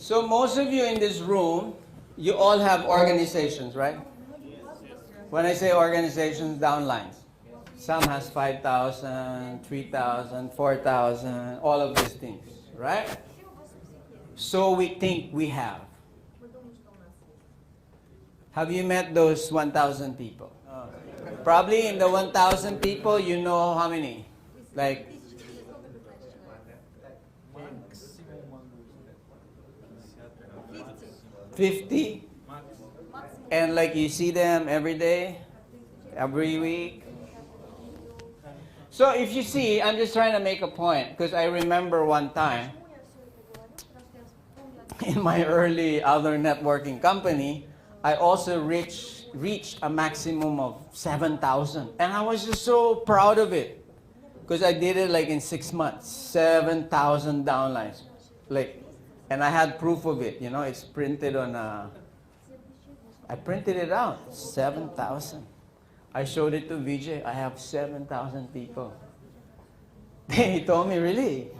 So most of you in this room, you all have organizations, right? When I say organizations, downlines. Some has 5,000, 3,000, 4,000, all of these things, right? So we think we have. Have you met those 1,000 people? Probably in the 1,000 people, you know how many? Like 50? And like you see them every day, every week. So if you see, I'm just trying to make a point because I remember one time in my early other networking company, I also reached a maximum of 7,000. And I was just so proud of it because I did it like in 6 months, 7,000 downlines. And I had proof of it, it's printed on I printed it out, 7,000. I showed it to Vijay. I have 7,000 people. He told me, really?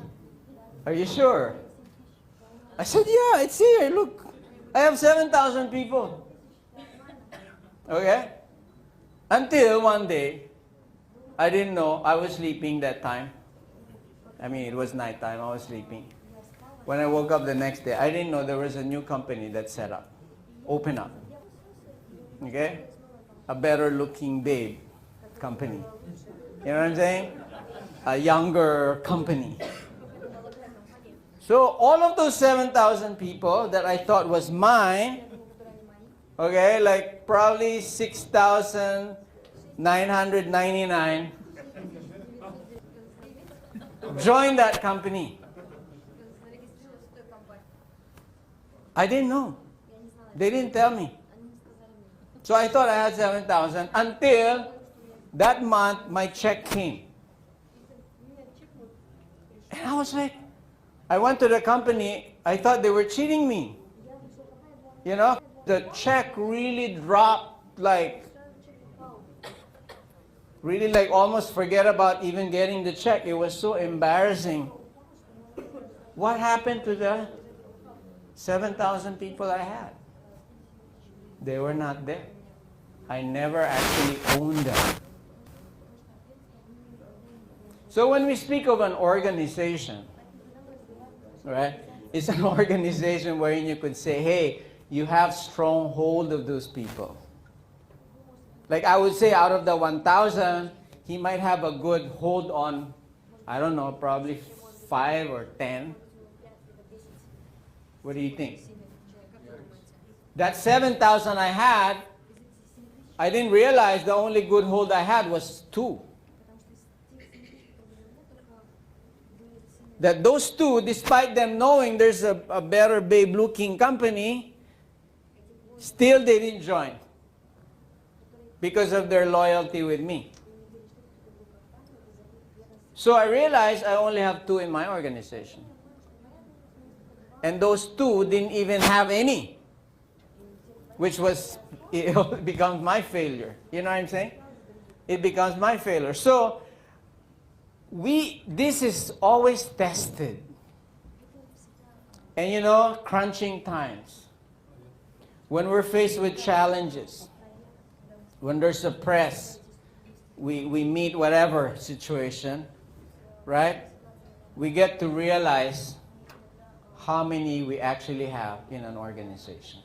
Are you sure? I said, yeah, it's here. Look, I have 7,000 people. Okay? Until one day, I didn't know. I was sleeping that time. I mean, it was nighttime. I was sleeping. When I woke up the next day, I didn't know there was a new company that set up, open up. Okay? A better looking babe company. You know what I'm saying? A younger company. So all of those 7,000 people that I thought was mine, okay, like probably 6,999 joined that company. I didn't know. They didn't tell me. So I thought I had 7,000 until that month my check came. And I was like, I went to the company, I thought they were cheating me. The check really dropped really almost forget about even getting the check. It was so embarrassing. What happened to the 7,000 people I had? They were not there. I never actually owned them. So when we speak of an organization, right, it's an organization wherein you could say, hey, you have strong hold of those people. Like I would say out of the 1,000, he might have a good hold on, I don't know, probably 5 or 10. What do you think? That 7,000 I had, I didn't realize the only good hold I had was 2. That those 2, despite them knowing there's a better babe looking company, still they didn't join because of their loyalty with me. So I realized I only have 2 in my organization. And those 2 didn't even have any, which it becomes my failure. You know what I'm saying? It becomes my failure. So this is always tested. And crunching times. When we're faced with challenges, when there's a press, we meet whatever situation, right? We get to realize how many we actually have in an organization.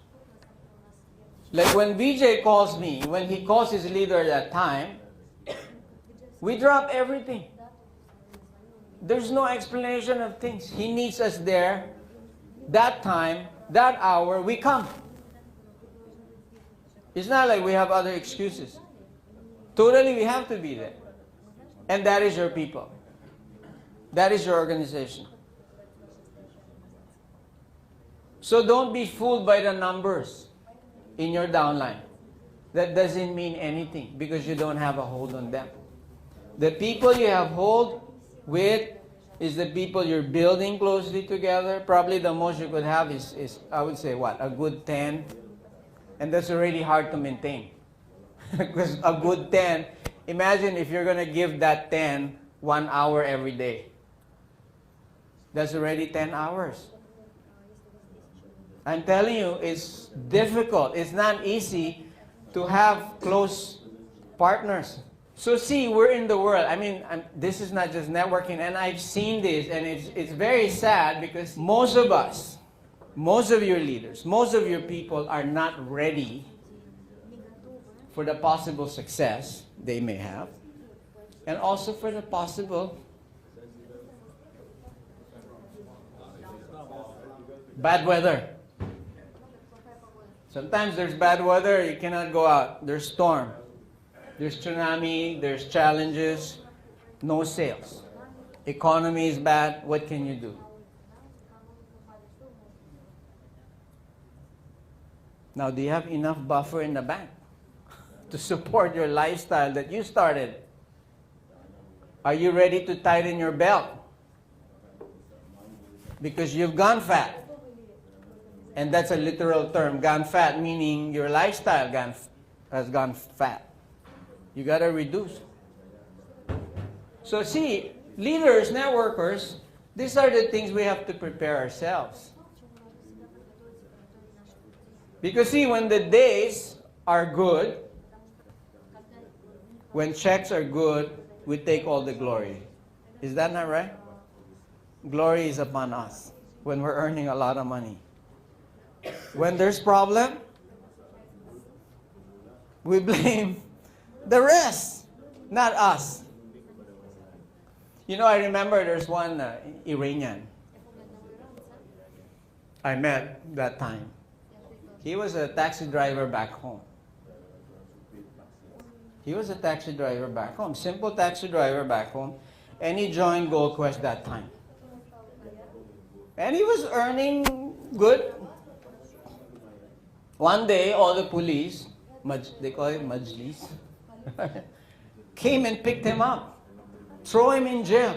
Like when Vijay calls me, when he calls his leader at that time, we drop everything. There's no explanation of things. He needs us there, that time, that hour, we come. It's not like we have other excuses. Totally, we have to be there. And that is your people. That is your organization. So don't be fooled by the numbers in your downline. That doesn't mean anything because you don't have a hold on them. The people you have hold with is the people you're building closely together. Probably the most you could have is I would say a good 10. And that's already hard to maintain. Because a good 10, imagine if you're going to give that 10 1 hour every day. That's already 10 hours. I'm telling you, it's difficult. It's not easy to have close partners. So see, we're in the world. I mean, this is not just networking, and I've seen this, and it's very sad because most of us, most of your leaders, most of your people are not ready for the possible success they may have, and also for the possible bad weather. Sometimes there's bad weather, you cannot go out. There's storm. There's tsunami, there's challenges, no sales. Economy is bad, what can you do? Now, do you have enough buffer in the bank to support your lifestyle that you started? Are you ready to tighten your belt? Because you've gone fat. And that's a literal term, gone fat, meaning your lifestyle has gone fat. You got to reduce. So see, leaders, networkers, these are the things we have to prepare ourselves. Because see, when the days are good, when checks are good, we take all the glory. Is that not right? Glory is upon us when we're earning a lot of money. When there's problem, we blame the rest, not us. You know, I remember there's one Iranian I met that time. He was a taxi driver back home. He was a taxi driver back home, simple taxi driver back home, and he joined Gold Quest that time. And he was earning good. One day, all the police, they call it majlis, came and picked him up, throw him in jail,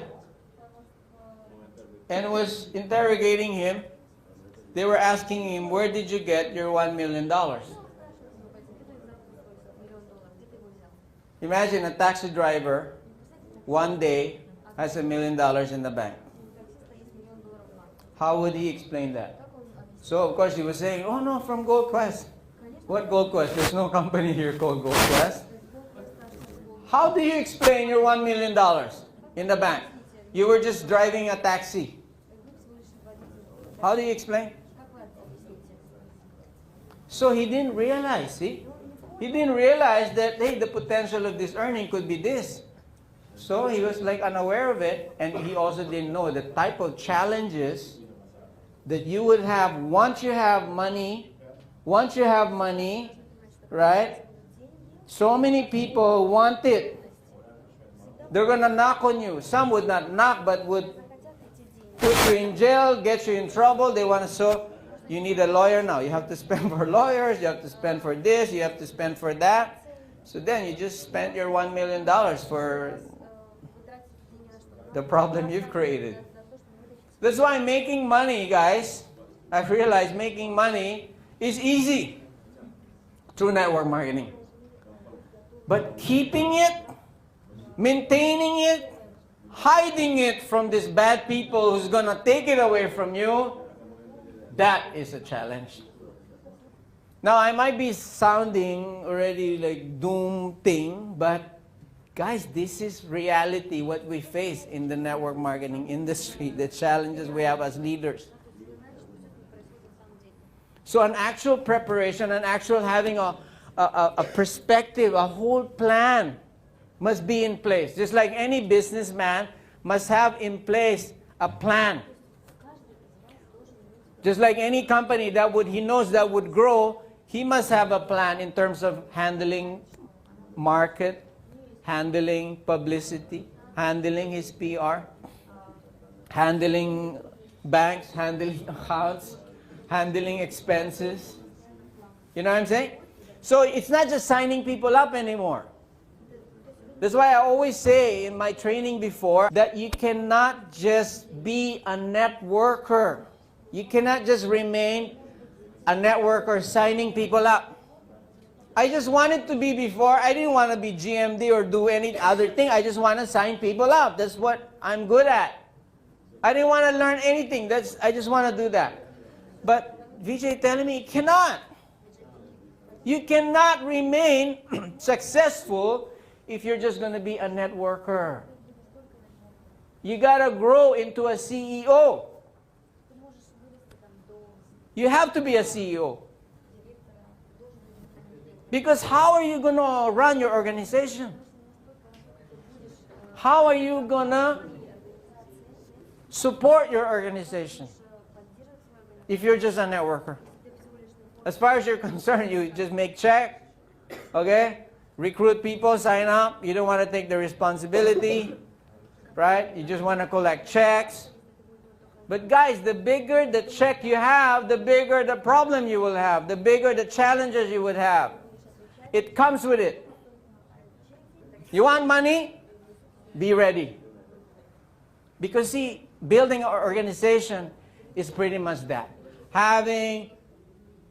and was interrogating him. They were asking him, where did you get your $1 million? Imagine a taxi driver, one day, has $1 million in the bank. How would he explain that? So, of course, he was saying, oh no, from Gold Quest. What Gold Quest? There's no company here called Gold Quest. How do you explain your $1 million in the bank? You were just driving a taxi. How do you explain? So he didn't realize, see? He didn't realize that, hey, the potential of this earning could be this. So he was like unaware of it, and he also didn't know the type of challenges that you would have once you have money, right? So many people want it. They're going to knock on you. Some would not knock, but would put you in jail, get you in trouble. They want to, so you need a lawyer now. You have to spend for lawyers, you have to spend for this, you have to spend for that. So then you just spent your $1 million for the problem you've created. That's why making money, guys, I've realized making money is easy through network marketing. But keeping it, maintaining it, hiding it from these bad people who's going to take it away from you, that is a challenge. Now, I might be sounding already like doom thing, but guys, this is reality, what we face in the network marketing industry, the challenges we have as leaders. So an actual preparation, an actual having a perspective, a whole plan must be in place. Just like any businessman must have in place a plan. Just like any company that he knows that would grow, he must have a plan in terms of handling market, handling publicity, handling his PR, handling banks, handling accounts, handling expenses. You know what I'm saying? So it's not just signing people up anymore. That's why I always say in my training before that you cannot just be a networker. You cannot just remain a networker signing people up. I just wanted to be before. I didn't want to be GMD or do any other thing. I just want to sign people up. That's what I'm good at. I didn't want to learn anything. I just want to do that. But Vijay telling me, cannot. You cannot remain successful if you're just going to be a networker. You got to grow into a CEO. You have to be a CEO. Because how are you going to run your organization? How are you going to support your organization if you're just a networker? As far as you're concerned, you just make check, okay? Recruit people, sign up. You don't want to take the responsibility, right? You just want to collect checks. But guys, the bigger the check you have, the bigger the problem you will have, the bigger the challenges you would have. It comes with it. You want money? Be ready. Because see, building our organization is pretty much that. Having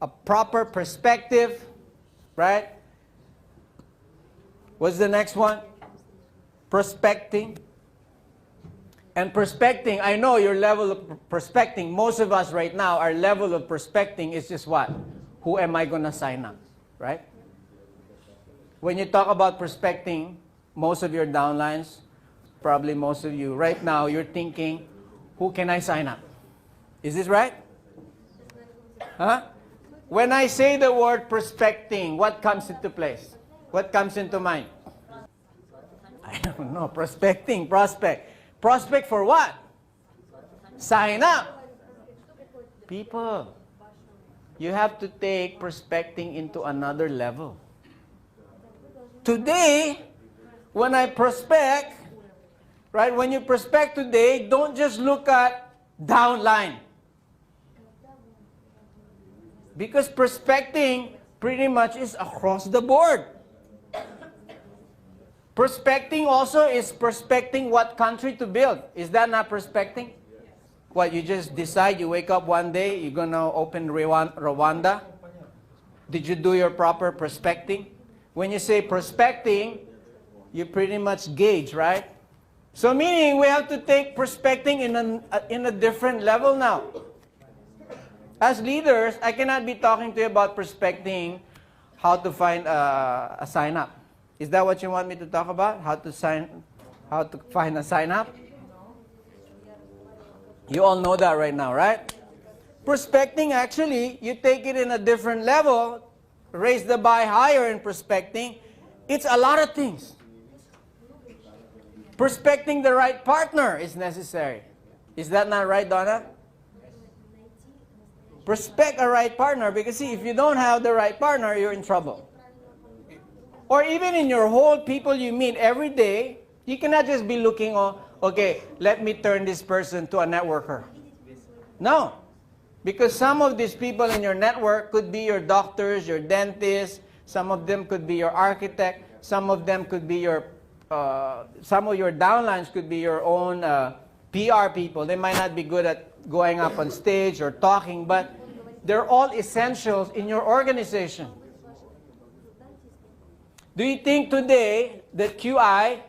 a proper perspective, right? What's the next one? Prospecting. And prospecting, I know your level of prospecting, most of us right now, our level of prospecting is just what? Who am I going to sign up, right? When you talk about prospecting, most of your downlines, probably most of you, right now, you're thinking, who can I sign up? Is this right? Huh? When I say the word prospecting, what comes into place? What comes into mind? I don't know. Prospecting, prospect. Prospect for what? Sign up. People, you have to take prospecting into another level. Today, when I prospect, right, when you prospect today, don't just look at downline. Because prospecting pretty much is across the board. Prospecting also is prospecting what country to build. Is that not prospecting? What, you just decide, you wake up one day, you're going to open Rwanda? Did you do your proper prospecting? When you say prospecting, you pretty much gauge, right? So meaning we have to take prospecting in a different level now. As leaders, I cannot be talking to you about prospecting, how to find a sign-up. Is that what you want me to talk about? How to find a sign-up? You all know that right now, right? Prospecting, actually, you take it in a different level, raise the bar higher in prospecting. It's a lot of things. Prospecting the right partner is necessary. Is that not right, Donna? Prospect a right partner, because see, if you don't have the right partner, you're in trouble. Or even in your whole people you meet every day, you cannot just be looking, oh, okay, let me turn this person to a networker. No. Because some of these people in your network could be your doctors, your dentists, some of them could be your architect, some of them could be your, some of your downlines could be your own PR people. They might not be good at going up on stage or talking, but they're all essentials in your organization. Do you think today that QI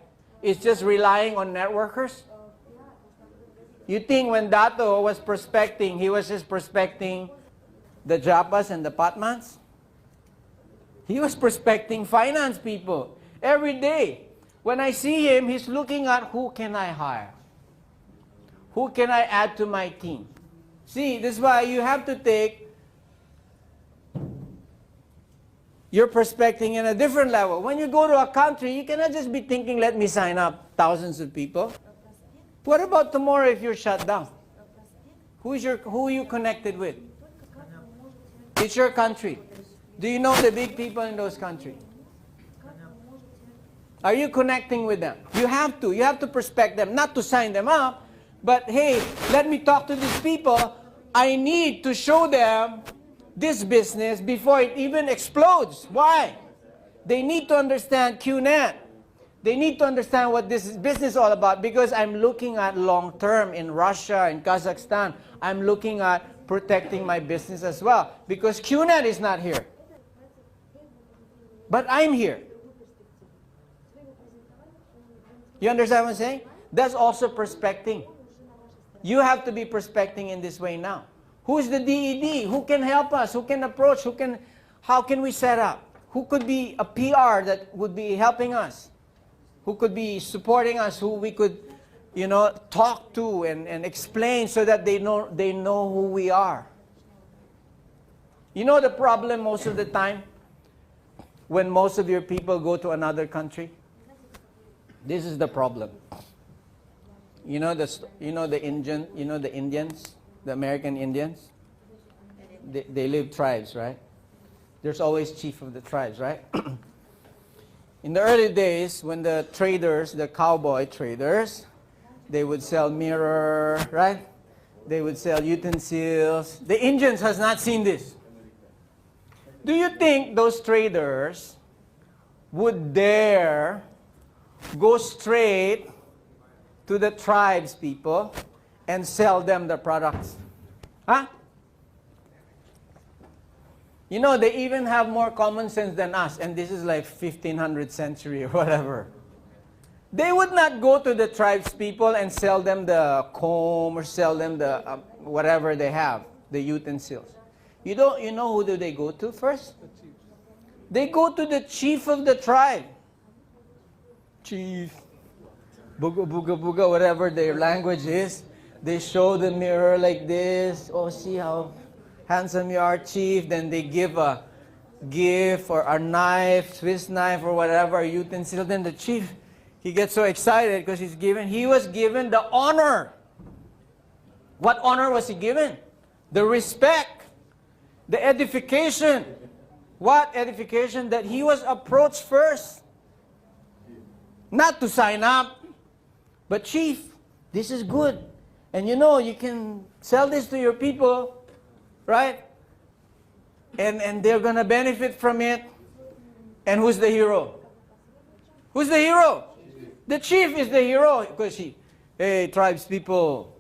is just relying on networkers? You think when Dato was prospecting, he was just prospecting the Japas and the Patmans? He was prospecting finance people every day. When I see him, he's looking at who can I hire? Who can I add to my team? See, this is why you have to take your prospecting in a different level. When you go to a country, you cannot just be thinking, let me sign up thousands of people. What about tomorrow if you're shut down? Who are you connected with? It's your country. Do you know the big people in those countries? Are you connecting with them? You have to. You have to prospect them, not to sign them up, but hey, let me talk to these people. I need to show them this business before it even explodes. Why? They need to understand QNet. They need to understand what this business is all about, because I'm looking at long term in Russia and Kazakhstan. I'm looking at protecting my business as well, because QNet is not here. But I'm here. You understand what I'm saying? That's also prospecting. You have to be prospecting in this way now. Who's the DED? Who can help us? Who can approach? How can we set up? Who could be a PR that would be helping us? Who could be supporting us? Who we could, talk to and explain so that they know who we are. You know the problem most of the time when most of your people go to another country? This is the problem. The Indians, the American Indians, they live tribes, right? There's always chief of the tribes, right? In the early days, when the traders, the cowboy traders, they would sell mirror, right? They would sell utensils. The Indians has not seen this. Do you think those traders would dare go straight to the tribes people and sell them the products? Huh? They even have more common sense than us, and this is like 1500th century or whatever. They would not go to the tribes people and sell them the comb or sell them the whatever they have, the utensils. You know who do they go to first? They go to the chief of the tribe. Chief, buga buga buga, whatever their language is. They show the mirror like this. Oh, see how handsome you are, chief. Then they give a gift or a knife, Swiss knife or whatever, a utensil. Then the chief, he gets so excited because he was given the honor. What honor was he given? The respect, the edification. What edification? That he was approached first. Not to sign up, but chief, this is good. And you can sell this to your people, right? And they're going to benefit from it. And who's the hero? Who's the hero? The chief is the hero. Because hey, tribes people,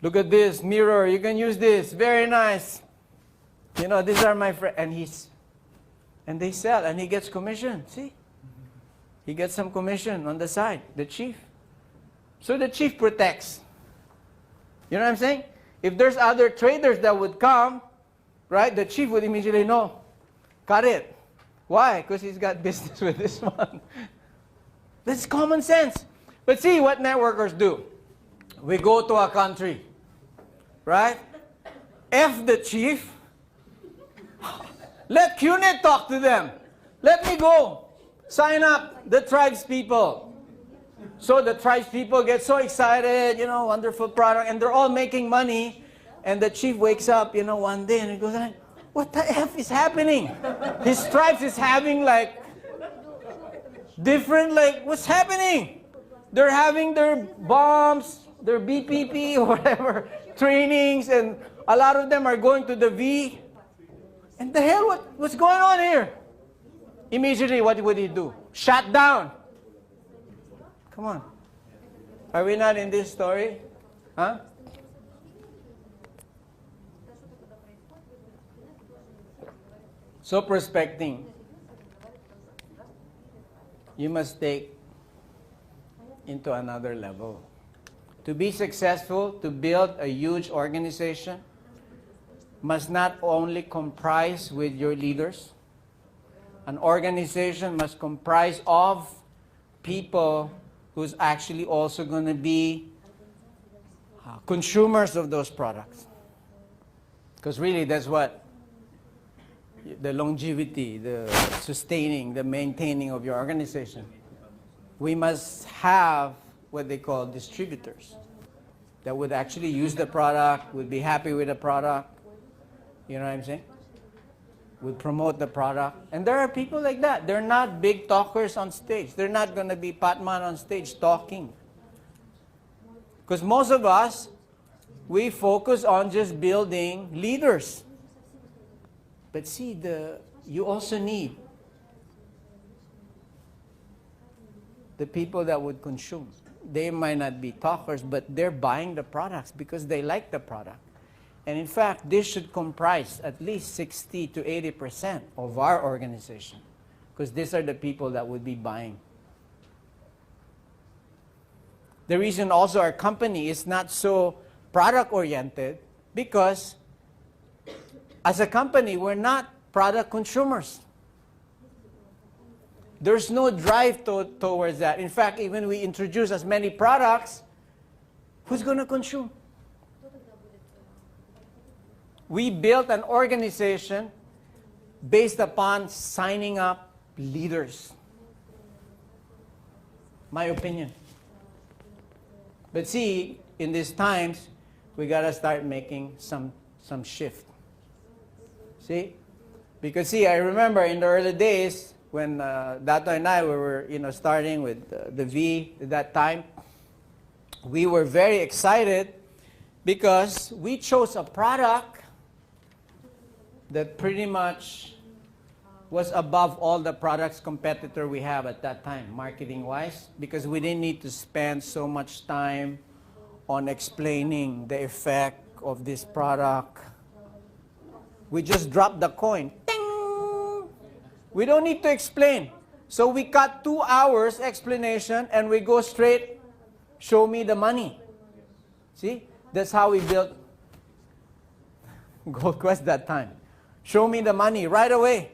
look at this mirror. You can use this. Very nice. These are my friends. And they sell. And he gets commission. See? He gets some commission on the side. The chief. So the chief protects. You know what I'm saying? If there's other traders that would come, right, the chief would immediately know. Got it. Why? Because he's got business with this one. That's common sense. But see what networkers do. We go to a country, right? F the chief. Let QNet talk to them. Let me go. Sign up the tribes people. So the tribes people get so excited, wonderful product, and they're all making money. And the chief wakes up, one day and he goes, what the F is happening? His tribes is having what's happening? They're having their bombs, their BPP or whatever, trainings, and a lot of them are going to the V. And the hell, what's going on here? Immediately, what would he do? Shut down. Come on. Are we not in this story? Huh? So prospecting, you must take into another level. To be successful, to build a huge organization, must not only comprise with your leaders. An organization must comprise of people who's actually also going to be consumers of those products. Because really that's what the longevity, the sustaining, the maintaining of your organization. We must have what they call distributors that would actually use the product, would be happy with the product. You know what I'm saying? Would promote the product. And there are people like that. They're not big talkers on stage. They're not going to be Patman on stage talking. Because most of us, we focus on just building leaders. But see, you also need the people that would consume. They might not be talkers, but they're buying the products because they like the product. And in fact, this should comprise at least 60 to 80% of our organization, because these are the people that would be buying. The reason also our company is not so product-oriented, because As a company, we're not product consumers. There's no drive towards that. In fact, even we introduce as many products, who's going to consume? We built an organization based upon signing up leaders. My opinion. But see, in these times, we got to start making some shift. See? Because see, I remember in the early days, when Dato and I were starting with the V at that time, we were very excited because we chose a product that pretty much was above all the products competitor we have at that time, marketing-wise, because we didn't need to spend so much time on explaining the effect of this product. We just dropped the coin. We don't need to explain. So we cut 2 hours explanation and we go straight, show me the money. See? That's how we built Gold Quest that time. Show me the money right away.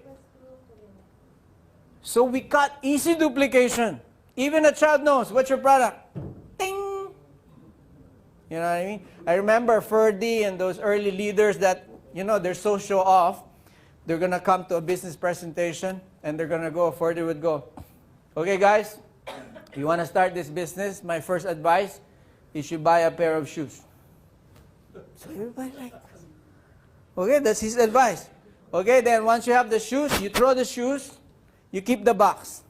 So we cut easy duplication. Even a child knows, what's your product? Ding! You know what I mean? I remember Ferdy and those early leaders that, they're so show off. They're going to come to a business presentation and they're going to go, Ferdy would go, okay guys, you want to start this business? My first advice, you should buy a pair of shoes. So everybody like, okay, that's his advice. Okay, then once you have the shoes, you throw the shoes, you keep the box.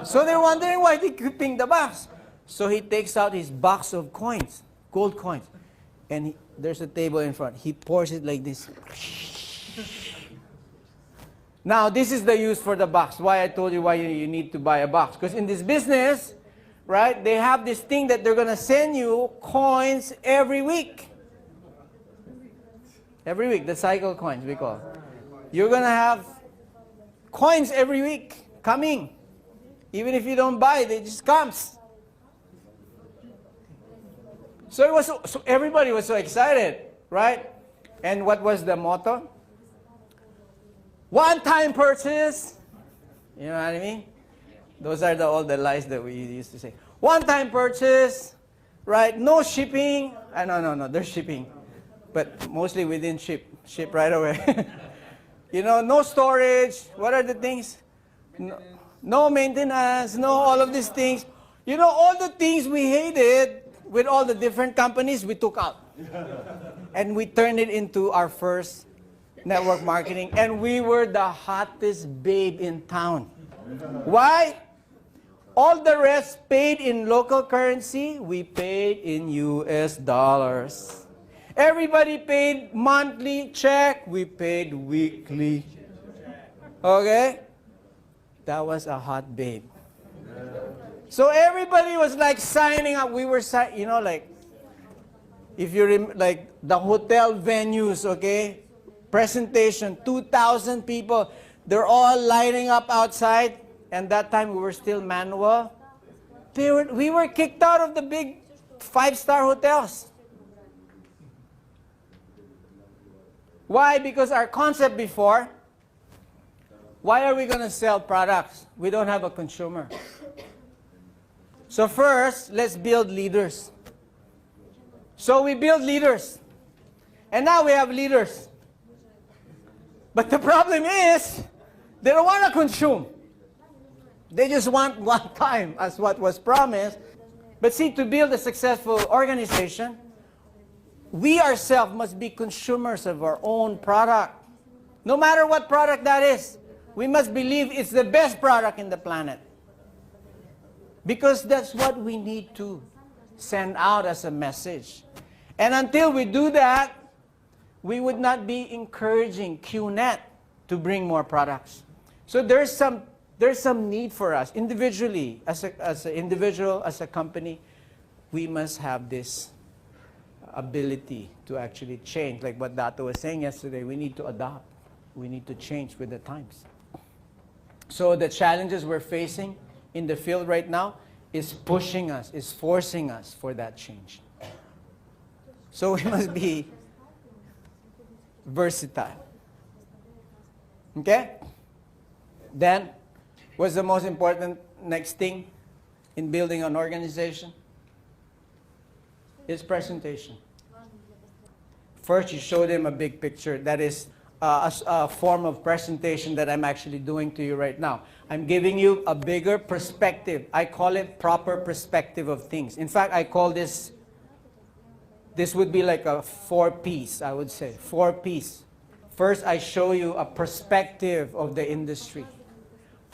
So they're wondering why they're keeping the box. So he takes out his box of coins, gold coins, and there's a table in front. He pours it like this. Now, this is the use for the box. Why I told you why you need to buy a box. Because in this business, right, they have this thing that they're going to send you coins every week. Every week, the cycle coins we call. You're going to have coins every week coming. Even if you don't buy it, it just comes. So it was so everybody was so excited, right? And what was the motto? One-time purchase. You know what I mean? Those are all the lies that we used to say. One-time purchase, right? No shipping. No, there's shipping. But mostly we didn't ship right away. No storage. What are the things? No maintenance, no all of these things. All the things we hated with all the different companies, we took out. And we turned it into our first network marketing. And we were the hottest babe in town. Why? All the rest paid in local currency, we paid in US dollars. Everybody paid monthly check, we paid weekly. Okay? That was a hot babe. So everybody was like signing up. We were, like, if you like the hotel venues, okay? Presentation, 2,000 people. They're all lining up outside. And that time we were still manual. We were kicked out of the big 5-star hotels. Why? Because our concept before, why are we going to sell products? We don't have a consumer. So first, let's build leaders. So we build leaders. And now we have leaders. But the problem is, they don't want to consume. They just want one time, as what was promised. But see, to build a successful organization, we ourselves must be consumers of our own product. No matter what product that is, we must believe it's the best product in the planet. Because that's what we need to send out as a message. And until we do that, we would not be encouraging QNet to bring more products. So there's some need for us individually, as an individual, as a company, we must have this ability to actually change. Like what Dato was saying yesterday, we need to adopt. We need to change with the times. So the challenges we're facing in the field right now is pushing us, is forcing us for that change. So we must be versatile. Okay? Then, what's the most important next thing in building an organization? Is presentation. First, you show them a big picture. That is a form of presentation that I'm actually doing to you right now. I'm giving you a bigger perspective. I call it proper perspective of things. In fact, I call this would be like a 4-piece, I would say. 4-piece. First, I show you a perspective of the industry.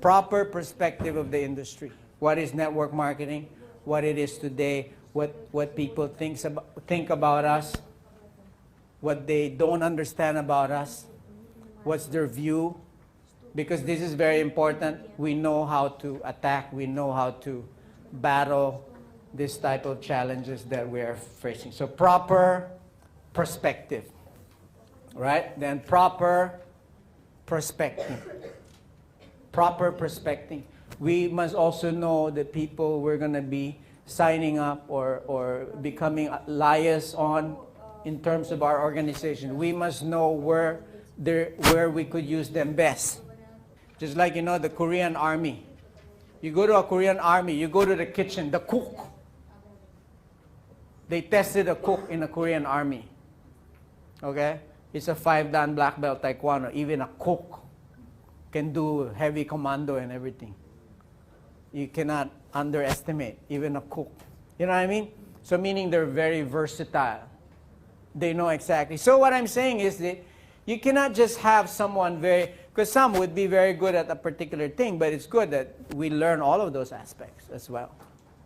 Proper perspective of the industry. What is network marketing? What it is today? What people think about us? What they don't understand about us? What's their view? Because this is very important. We know how to attack. We know how to battle this type of challenges that we are facing. So proper perspective, right? Then proper perspective. Proper perspective. We must also know the people we're going to be signing up or becoming allies on in terms of our organization. We must know where we could use them best. Just like, the Korean army. You go to a Korean army, you go to the kitchen, the cook. They tested a cook in a Korean army. Okay? It's a 5-dan black belt taekwondo. Even a cook can do heavy commando and everything. You cannot underestimate even a cook. You know what I mean? So meaning they're very versatile. They know exactly. So what I'm saying is that you cannot just have someone because some would be very good at a particular thing, but it's good that we learn all of those aspects as well.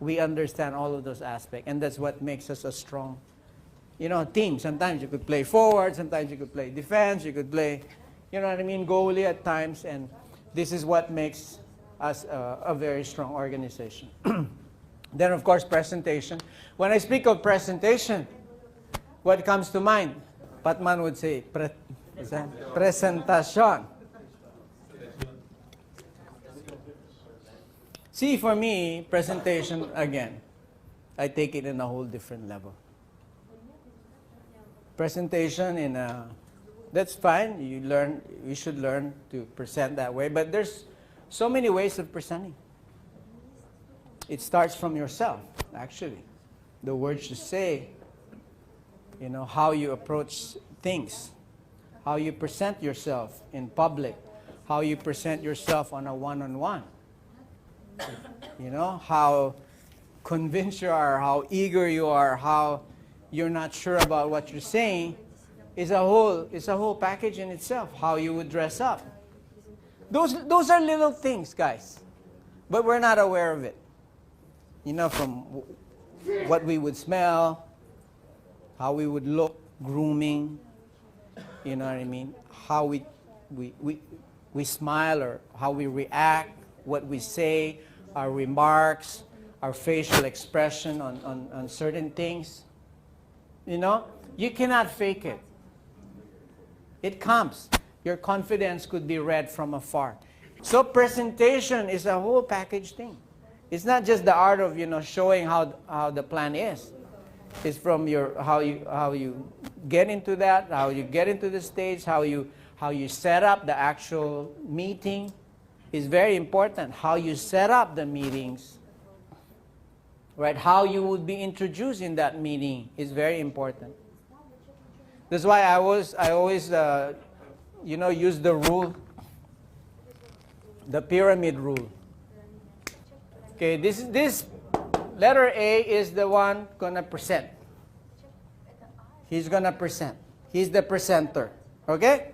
We understand all of those aspects, and that's what makes us a strong, team. Sometimes you could play forward, sometimes you could play defense, you could play, goalie at times, and this is what makes us a very strong organization. Then, of course, presentation. When I speak of presentation, what comes to mind? Patman would say, presentation. See, for me, presentation, again, I take it in a whole different level. Presentation that's fine. You should learn to present that way. But there's so many ways of presenting. It starts from yourself, actually. The words you say, how you approach things, how you present yourself in public, how you present yourself on a one-on-one. How convinced you are, how eager you are, how you're not sure about what you're saying is a whole package in itself. How you would dress up. Those are little things, guys. But we're not aware of it. From what we would smell, how we would look, grooming, you know what I mean? How we smile or how we react, what we say, our remarks, our facial expression on certain things. You cannot fake it. It comes. Your confidence could be read from afar. So presentation is a whole package thing. It's not just the art of, showing how the plan is. It's from how you get into that, how you get into the stage, how you set up the actual meeting is very important. How you set up the meetings, right? How you would be introduced in that meeting is very important. That's why I always use the rule, the pyramid rule. Okay, this letter A is the one gonna present. He's gonna present. He's the presenter. Okay?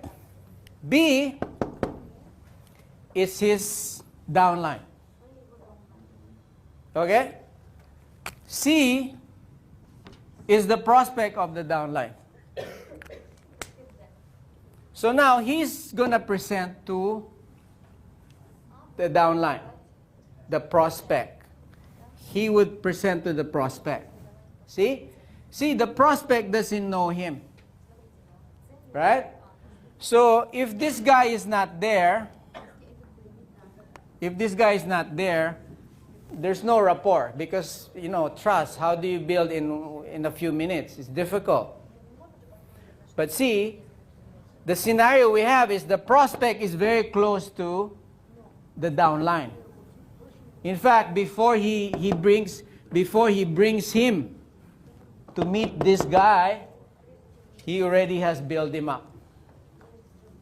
B is his downline. Okay? C is the prospect of the downline. So now he's gonna present to the downline, the prospect. He would present to the prospect. See, the prospect doesn't know him. Right? So if this guy is not there, there's no rapport because, trust, how do you build in a few minutes? It's difficult. But see, the scenario we have is the prospect is very close to the downline. In fact, before he brings him to meet this guy, he already has built him up.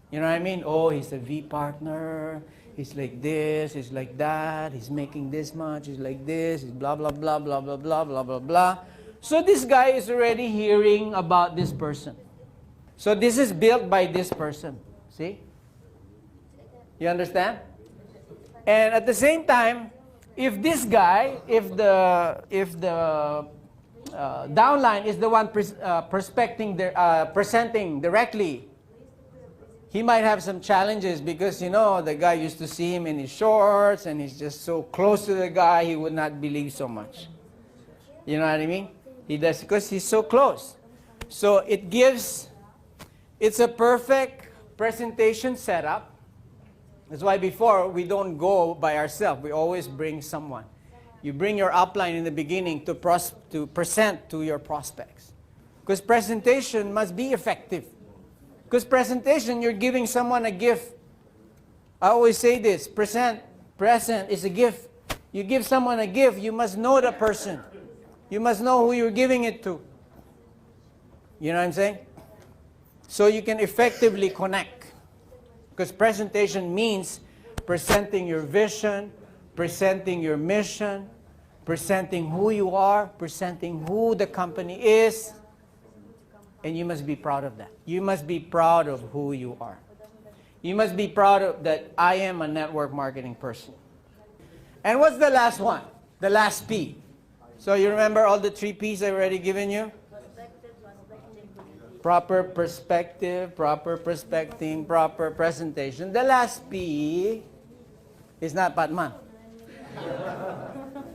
You know what I mean? Oh, he's a V partner. He's like this. He's like that. He's making this much. He's like this. He's blah, blah, blah, blah, blah, blah, blah, blah, blah. So this guy is already hearing about this person. So this is built by this person. See? You understand? And at the same time, if this guy, if the downline is the one presenting directly, he might have some challenges because, you know, the guy used to see him in his shorts and he's just so close to the guy, he would not believe so much. You know what I mean? He does because he's so close. So it's a perfect presentation setup. That's why before we don't go by ourselves. We always bring someone. You bring your upline in the beginning to present to your prospects. Because presentation must be effective. Because presentation, you're giving someone a gift. I always say this, present is a gift. You give someone a gift, you must know the person. You must know who you're giving it to. You know what I'm saying? So you can effectively connect. Because presentation means presenting your vision, presenting your mission, presenting who you are, presenting who the company is. And you must be proud of that. You must be proud of who you are. You must be proud of that I am a network marketing person. And what's the last one? The last P. So you remember all the 3 P's I've already given you? Proper perspective, proper prospecting, proper presentation. The last P is not Batman.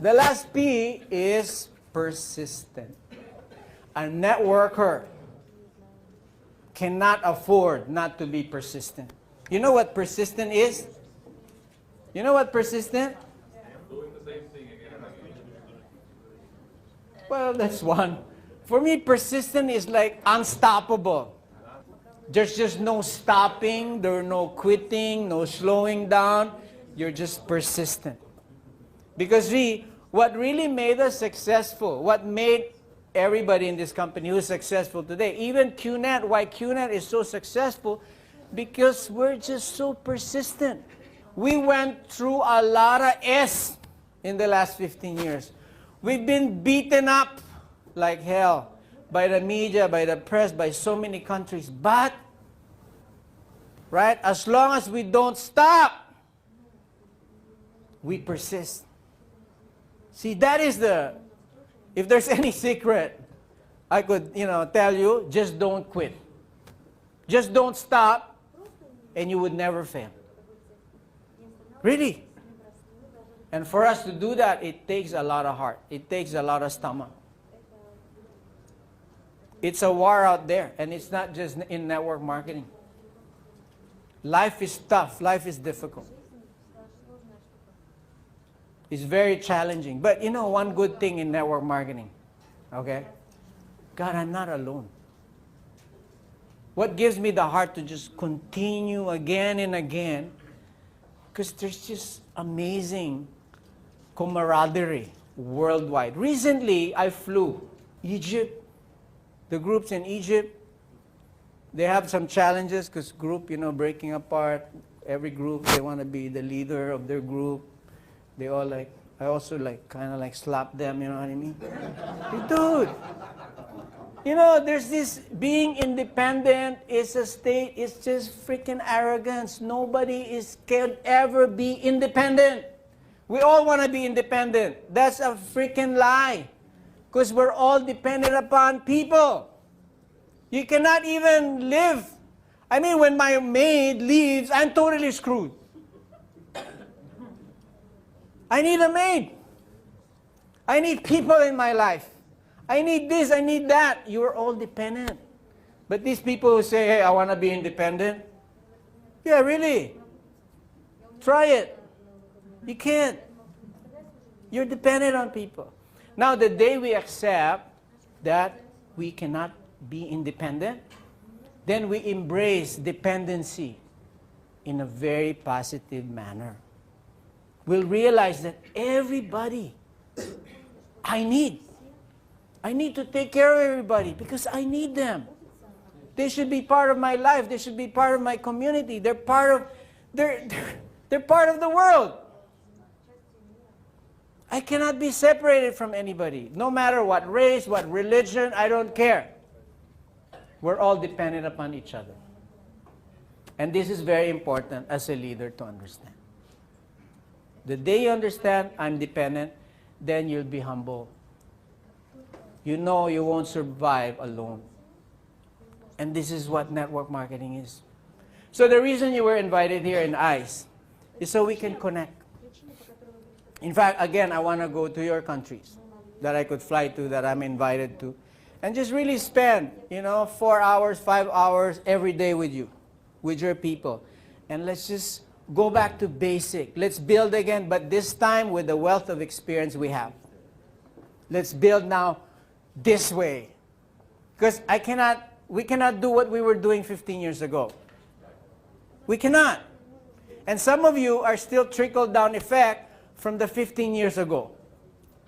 The last P is persistent. A networker cannot afford not to be persistent. You know what persistent is? You know what persistent? Doing the same thing again and again. Well, that's one. For me, persistent is like unstoppable. There's just no stopping, there's no quitting, no slowing down. You're just persistent. Because what really made us successful, what made everybody in this company who's successful today, even QNet, why QNet is so successful, because we're just so persistent. We went through a lot of S in the last 15 years. We've been beaten up like hell by the media, by the press, by so many countries. But, right, as long as we don't stop, we persist. See, that is if there's any secret, I could, tell you, just don't quit. Just don't stop, and you would never fail. Really. And for us to do that, it takes a lot of heart. It takes a lot of stomach. It's a war out there, and it's not just in network marketing. Life is tough. Life is difficult. It's very challenging. But one good thing in network marketing, okay? God, I'm not alone. What gives me the heart to just continue again and again? Because there's just amazing camaraderie worldwide. Recently, I flew Egypt. The groups in Egypt, they have some challenges because group, breaking apart. Every group, they want to be the leader of their group. They all I also kind of slap them, you know what I mean? Dude, there's this being independent is a state, it's just freaking arrogance. Nobody can ever be independent. We all want to be independent. That's a freaking lie. Because we're all dependent upon people. You cannot even live. I mean, when my maid leaves, I'm totally screwed. I need a maid. I need people in my life. I need this, I need that. You're all dependent. But these people who say, hey, I want to be independent. Yeah, really? Try it. You can't. You're dependent on people. Now, the day we accept that we cannot be independent, then we embrace dependency in a very positive manner. We'll realize that everybody I need to take care of everybody because I need them. They should be part of my life. They should be part of my community. They're part of the world. I cannot be separated from anybody. No matter what race, what religion, I don't care. We're all dependent upon each other. And this is very important as a leader to understand. The day you understand I'm dependent, then you'll be humble. You know you won't survive alone. And this is what network marketing is. So the reason you were invited here in ICE is so we can connect. In fact, again, I want to go to your countries that I could fly to, that I'm invited to, and just really spend, 4 hours, 5 hours every day with you, with your people. And let's just go back to basic. Let's build again, but this time with the wealth of experience we have. Let's build now this way. Because we cannot do what we were doing 15 years ago. We cannot. And some of you are still trickle-down effect from the 15 years ago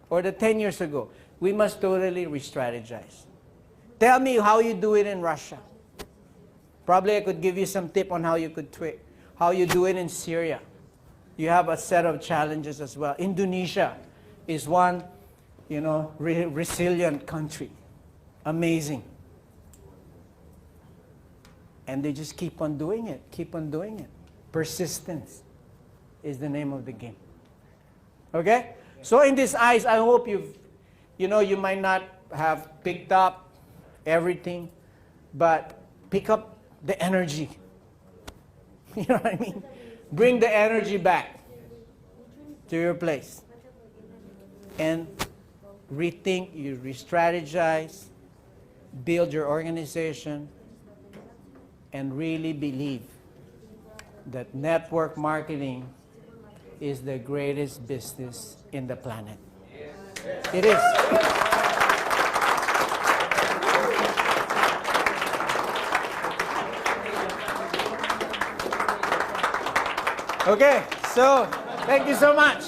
or the 10 years ago. We must totally re-strategize. Tell me how you do it in Russia. Probably I could give you some tip on how you could how you do it in Syria. You have a set of challenges as well. Indonesia is one, resilient country. Amazing. And they just keep on doing it, keep on doing it. Persistence is the name of the game. Okay? So in this ICE, I hope you might not have picked up everything, but pick up the energy. You know what I mean? Bring the energy back to your place. And rethink, you re-strategize, build your organization, and really believe that network marketing is the greatest business in the planet. It is. Okay, so thank you so much.